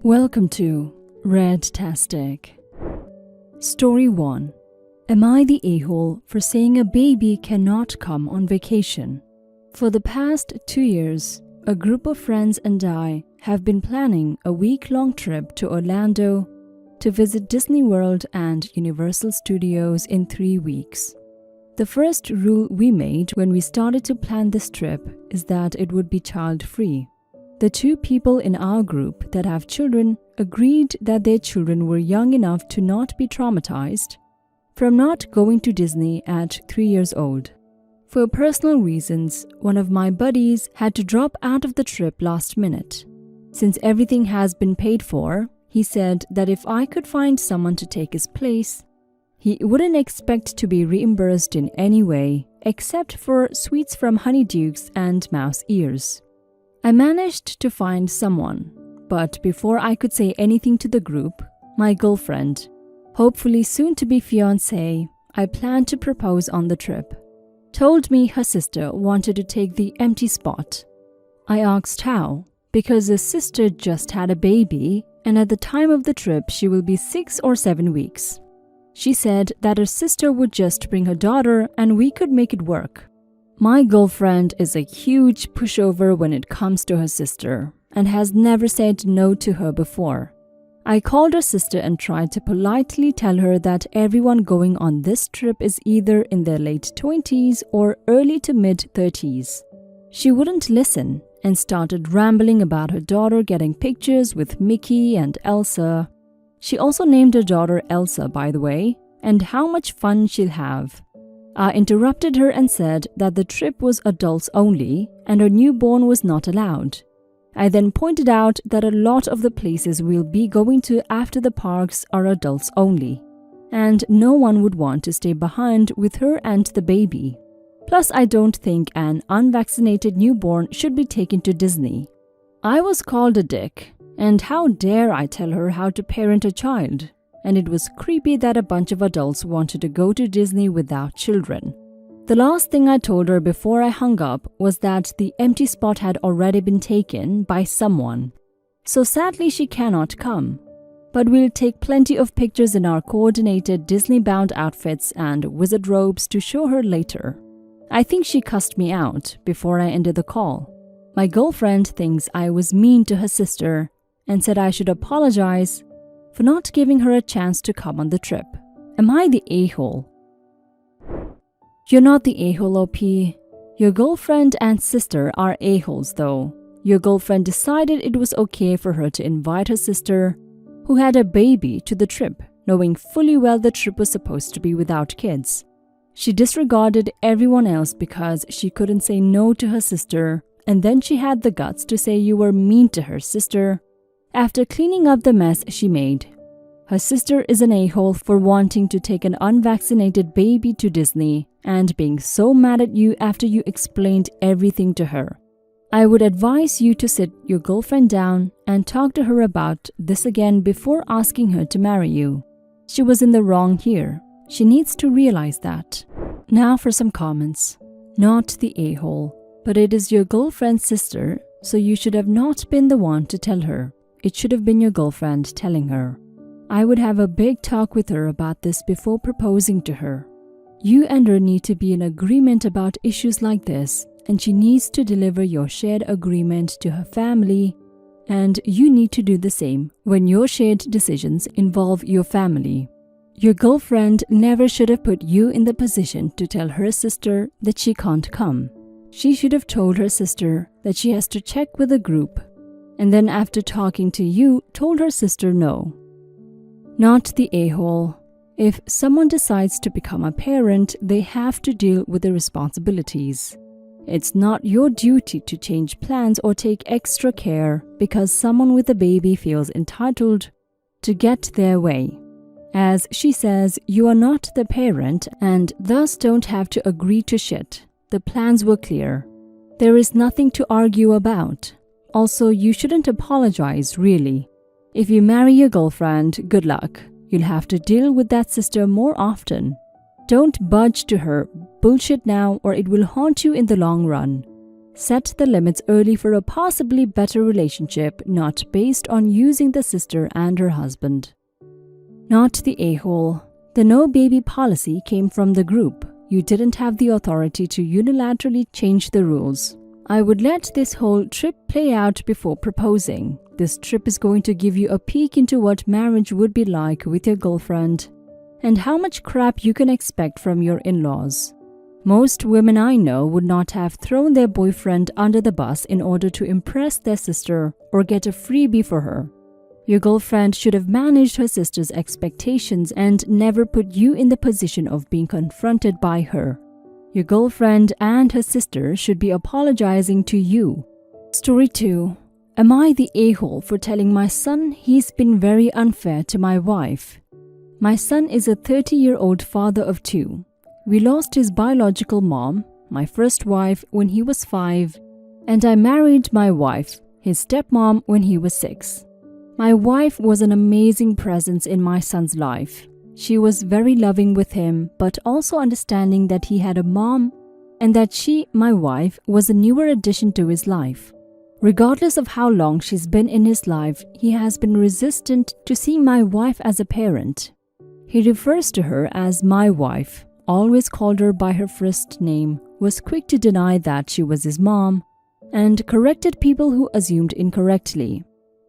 Welcome to Redtastic. Story 1. Am I the a-hole for saying a baby cannot come on vacation? For the past 2 years, a group of friends and I have been planning a week-long trip to Orlando to visit Disney World and Universal Studios in 3 weeks. The first rule we made when we started to plan this trip is that it would be child-free. The 2 people in our group that have children agreed that their children were young enough to not be traumatized from not going to Disney at 3 years old. For personal reasons, one of my buddies had to drop out of the trip last minute. Since everything has been paid for, he said that if I could find someone to take his place, he wouldn't expect to be reimbursed in any way except for sweets from honeydukes and mouse ears. I managed to find someone, but before I could say anything to the group, my girlfriend, hopefully soon to be fiancée I planned to propose on the trip, told me her sister wanted to take the empty spot. I asked how, because her sister just had a baby and at the time of the trip she will be 6 or 7 weeks. She said that her sister would just bring her daughter and we could make it work. My girlfriend is a huge pushover when it comes to her sister and has never said no to her before. I called her sister and tried to politely tell her that everyone going on this trip is either in their late 20s or early to mid 30s. She wouldn't listen and started rambling about her daughter getting pictures with Mickey and Elsa. She also named her daughter Elsa, by the way, and how much fun she'll have. I interrupted her and said that the trip was adults only and her newborn was not allowed. I then pointed out that a lot of the places we'll be going to after the parks are adults only, and no one would want to stay behind with her and the baby. Plus, I don't think an unvaccinated newborn should be taken to Disney. I was called a dick, and how dare I tell her how to parent a child? And it was creepy that a bunch of adults wanted to go to Disney without children. The last thing I told her before I hung up was that the empty spot had already been taken by someone. So sadly she cannot come. But we'll take plenty of pictures in our coordinated Disney-bound outfits and wizard robes to show her later. I think she cussed me out before I ended the call. My girlfriend thinks I was mean to her sister and said I should apologize for not giving her a chance to come on the trip. Am I the a-hole? You're not the a-hole, OP. Your girlfriend and sister are a-holes though. Your girlfriend decided it was okay for her to invite her sister, who had a baby, to the trip, knowing fully well the trip was supposed to be without kids. She disregarded everyone else because she couldn't say no to her sister, and then she had the guts to say you were mean to her sister after cleaning up the mess she made. Her sister is an a-hole for wanting to take an unvaccinated baby to Disney and being so mad at you after you explained everything to her. I would advise you to sit your girlfriend down and talk to her about this again before asking her to marry you. She was in the wrong here. She needs to realize that. Now for some comments. Not the a-hole, but it is your girlfriend's sister, so you should have not been the one to tell her. It should have been your girlfriend telling her. I would have a big talk with her about this before proposing to her. You and her need to be in agreement about issues like this, and she needs to deliver your shared agreement to her family, and you need to do the same when your shared decisions involve your family. Your girlfriend never should have put you in the position to tell her sister that she can't come. She should have told her sister that she has to check with the group, and then after talking to you, told her sister no. Not the a-hole. If someone decides to become a parent, they have to deal with the responsibilities. It's not your duty to change plans or take extra care because someone with a baby feels entitled to get their way. As she says, you are not the parent and thus don't have to agree to shit. The plans were clear. There is nothing to argue about. Also, you shouldn't apologize, really. If you marry your girlfriend, good luck. You'll have to deal with that sister more often. Don't budge to her bullshit now or it will haunt you in the long run. Set the limits early for a possibly better relationship, not based on using the sister and her husband. Not the a-hole. The no baby policy came from the group. You didn't have the authority to unilaterally change the rules. I would let this whole trip play out before proposing. This trip is going to give you a peek into what marriage would be like with your girlfriend and how much crap you can expect from your in-laws. Most women I know would not have thrown their boyfriend under the bus in order to impress their sister or get a freebie for her. Your girlfriend should have managed her sister's expectations and never put you in the position of being confronted by her. Your girlfriend and her sister should be apologizing to you. Story 2. Am I the a-hole for telling my son he's been very unfair to my wife? My son is a 30-year-old father of 2. We lost his biological mom, my first wife, when he was 5, and I married my wife, his stepmom, when he was 6. My wife was an amazing presence in my son's life. She was very loving with him, but also understanding that he had a mom and that she, my wife, was a newer addition to his life. Regardless of how long she's been in his life, he has been resistant to seeing my wife as a parent. He refers to her as my wife, always called her by her first name, was quick to deny that she was his mom, and corrected people who assumed incorrectly.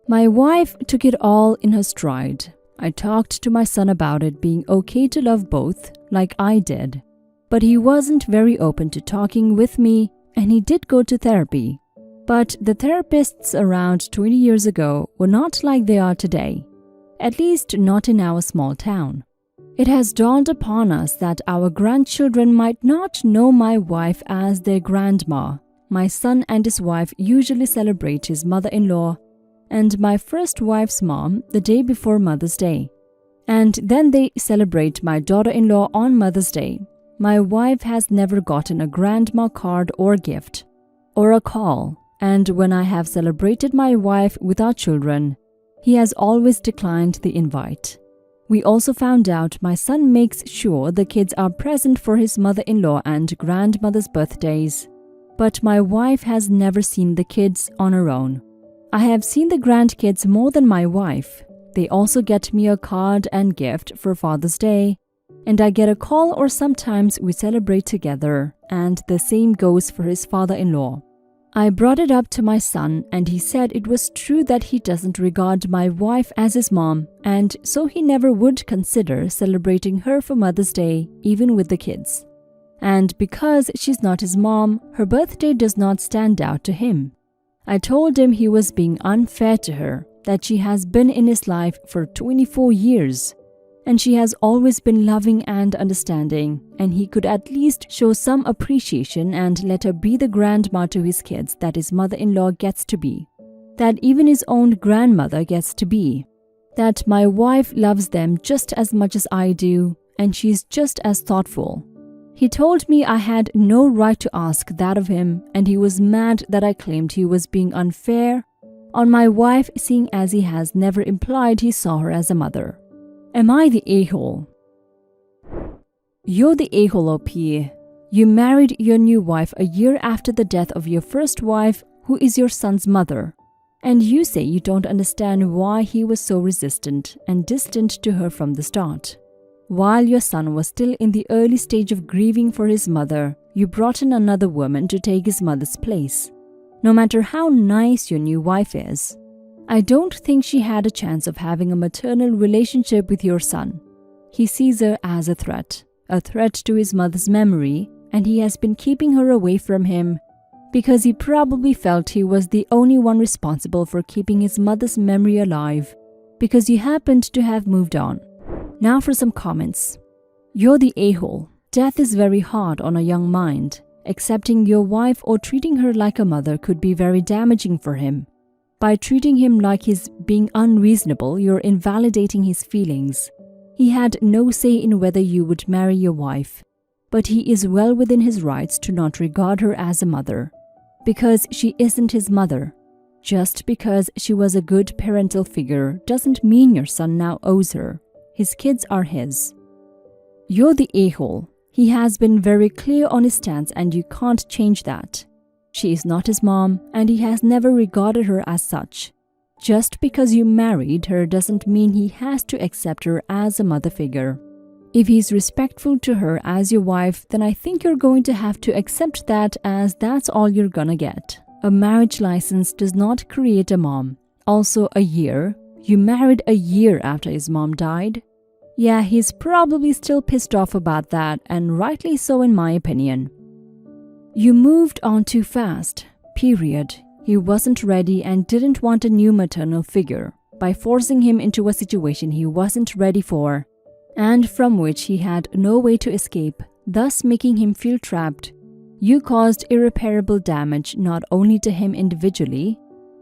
My wife took it all in her stride. I talked to my son about it being okay to love both, like I did. But he wasn't very open to talking with me, and he did go to therapy. But the therapists around 20 years ago were not like they are today, at least not in our small town. It has dawned upon us that our grandchildren might not know my wife as their grandma. My son and his wife usually celebrate his mother-in-law and my first wife's mom the day before Mother's Day. And then they celebrate my daughter-in-law on Mother's Day. My wife has never gotten a grandma card or gift, or a call, and when I have celebrated my wife with our children, he has always declined the invite. We also found out my son makes sure the kids are present for his mother-in-law and grandmother's birthdays, but my wife has never seen the kids on her own. I have seen the grandkids more than my wife. They also get me a card and gift for Father's Day, and I get a call or sometimes we celebrate together, and the same goes for his father-in-law. I brought it up to my son and he said it was true that he doesn't regard my wife as his mom, and so he never would consider celebrating her for Mother's Day, even with the kids. And because she's not his mom, her birthday does not stand out to him. I told him he was being unfair to her, that she has been in his life for 24 years, and she has always been loving and understanding, and he could at least show some appreciation and let her be the grandma to his kids that his mother-in-law gets to be, that even his own grandmother gets to be, that my wife loves them just as much as I do, and she's just as thoughtful. He told me I had no right to ask that of him, and he was mad that I claimed he was being unfair on my wife, seeing as he has never implied he saw her as a mother. Am I the a-hole? You're the a-hole, OP. You married your new wife a year after the death of your first wife, who is your son's mother, and you say you don't understand why he was so resistant and distant to her from the start. While your son was still in the early stage of grieving for his mother, you brought in another woman to take his mother's place. No matter how nice your new wife is, I don't think she had a chance of having a maternal relationship with your son. He sees her as a threat to his mother's memory, and he has been keeping her away from him because he probably felt he was the only one responsible for keeping his mother's memory alive because you happened to have moved on. Now for some comments. You're the a-hole. Death is very hard on a young mind. Accepting your wife or treating her like a mother could be very damaging for him. By treating him like he's being unreasonable, you're invalidating his feelings. He had no say in whether you would marry your wife, but he is well within his rights to not regard her as a mother, because she isn't his mother. Just because she was a good parental figure doesn't mean your son now owes her. His kids are his. You're the a-hole. He has been very clear on his stance and you can't change that. She is not his mom, and he has never regarded her as such. Just because you married her doesn't mean he has to accept her as a mother figure. If he's respectful to her as your wife, then I think you're going to have to accept that, as that's all you're gonna get. A marriage license does not create a mom. Also, a year. You married a year after his mom died? Yeah, he's probably still pissed off about that, and rightly so in my opinion. You moved on too fast. Period. He wasn't ready and didn't want a new maternal figure. By forcing him into a situation he wasn't ready for, and from which he had no way to escape, thus making him feel trapped, you caused irreparable damage not only to him individually,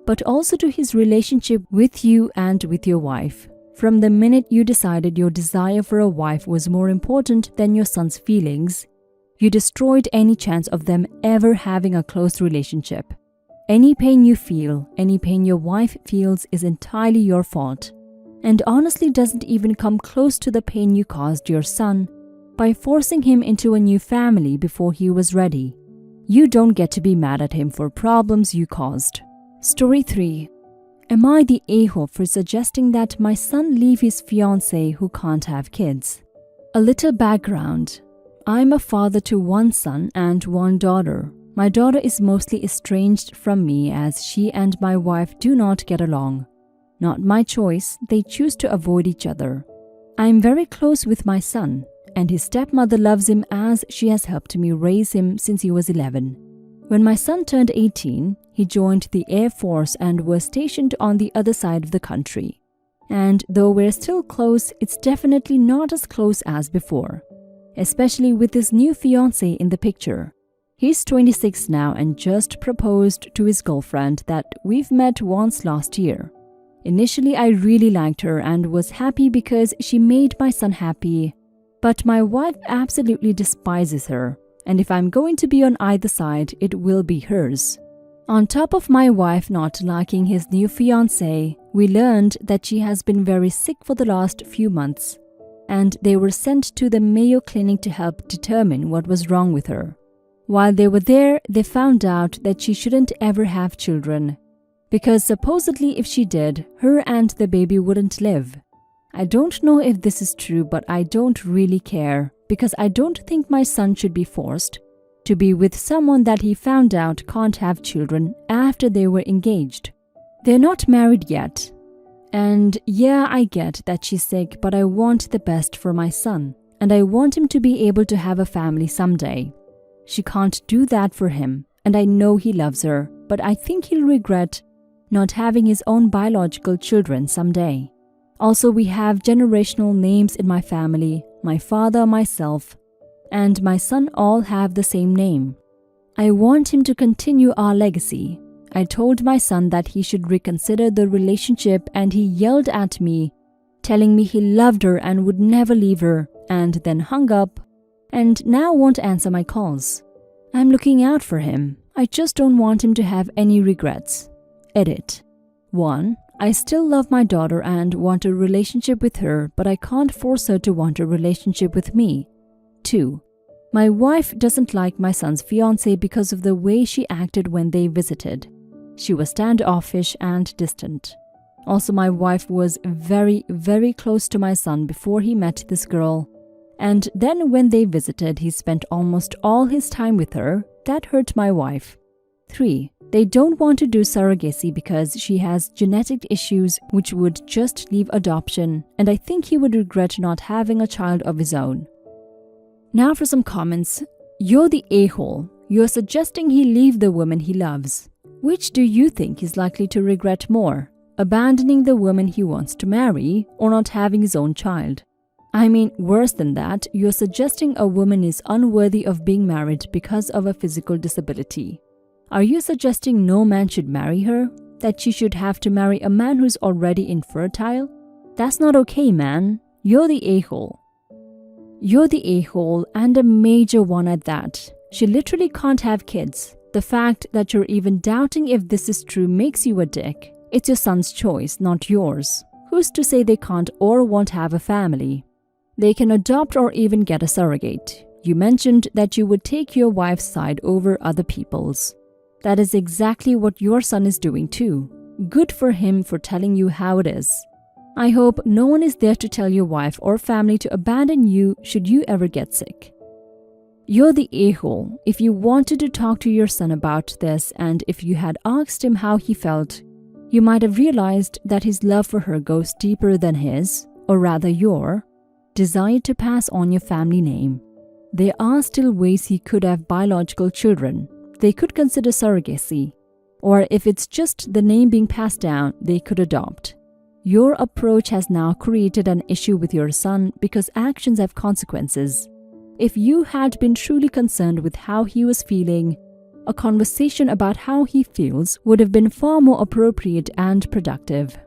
but also to his relationship with you and with your wife. From the minute you decided your desire for a wife was more important than your son's feelings, you destroyed any chance of them ever having a close relationship. Any pain you feel, any pain your wife feels is entirely your fault, and honestly doesn't even come close to the pain you caused your son by forcing him into a new family before he was ready. You don't get to be mad at him for problems you caused. Story 3. Am I the a-hole for suggesting that my son leave his fiancée who can't have kids? A little background. I'm a father to one son and one daughter. My daughter is mostly estranged from me as she and my wife do not get along. Not my choice, they choose to avoid each other. I am very close with my son, and his stepmother loves him as she has helped me raise him since he was 11. When my son turned 18, he joined the Air Force and was stationed on the other side of the country. And though we're still close, it's definitely not as close as before, especially with his new fiancée in the picture. He's 26 now and just proposed to his girlfriend that we've met once last year. Initially, I really liked her and was happy because she made my son happy, but my wife absolutely despises her, and if I'm going to be on either side, it will be hers. On top of my wife not liking his new fiancé, we learned that she has been very sick for the last few months, and they were sent to the Mayo Clinic to help determine what was wrong with her. While they were there, they found out that she shouldn't ever have children, because supposedly if she did, her and the baby wouldn't live. I don't know if this is true, but I don't really care, because I don't think my son should be forced to be with someone that he found out can't have children after they were engaged. They're not married yet. And yeah, I get that she's sick, but I want the best for my son, and I want him to be able to have a family someday. She can't do that for him, and I know he loves her, but I think he'll regret not having his own biological children someday. Also, we have generational names in my family. My father, myself, and my son all have the same name. I want him to continue our legacy. I told my son that he should reconsider the relationship, and he yelled at me, telling me he loved her and would never leave her, and then hung up, and now won't answer my calls. I'm looking out for him. I just don't want him to have any regrets. Edit. 1. I still love my daughter and want a relationship with her, but I can't force her to want a relationship with me. 2. My wife doesn't like my son's fiancée because of the way she acted when they visited. She was standoffish and distant. Also, my wife was very, very close to my son before he met this girl. And then when they visited, he spent almost all his time with her. That hurt my wife. 3. They don't want to do surrogacy because she has genetic issues which would just leave adoption, and I think he would regret not having a child of his own. Now for some comments. You're the a-hole. You're suggesting he leave the woman he loves. Which do you think he's likely to regret more? Abandoning the woman he wants to marry or not having his own child? I mean, worse than that, you're suggesting a woman is unworthy of being married because of a physical disability. Are you suggesting no man should marry her? That she should have to marry a man who's already infertile? That's not okay, man. You're the a-hole. You're the a-hole, and a major one at that. She literally can't have kids. The fact that you're even doubting if this is true makes you a dick. It's your son's choice, not yours. Who's to say they can't or won't have a family? They can adopt or even get a surrogate. You mentioned that you would take your wife's side over other people's. That is exactly what your son is doing too. Good for him for telling you how it is. I hope no one is there to tell your wife or family to abandon you should you ever get sick. You're the a-hole if you wanted to talk to your son about this, and if you had asked him how he felt, you might have realized that his love for her goes deeper than his, or rather your, desire to pass on your family name. There are still ways he could have biological children. They could consider surrogacy, or if it's just the name being passed down, they could adopt. Your approach has now created an issue with your son because actions have consequences. If you had been truly concerned with how he was feeling, a conversation about how he feels would have been far more appropriate and productive.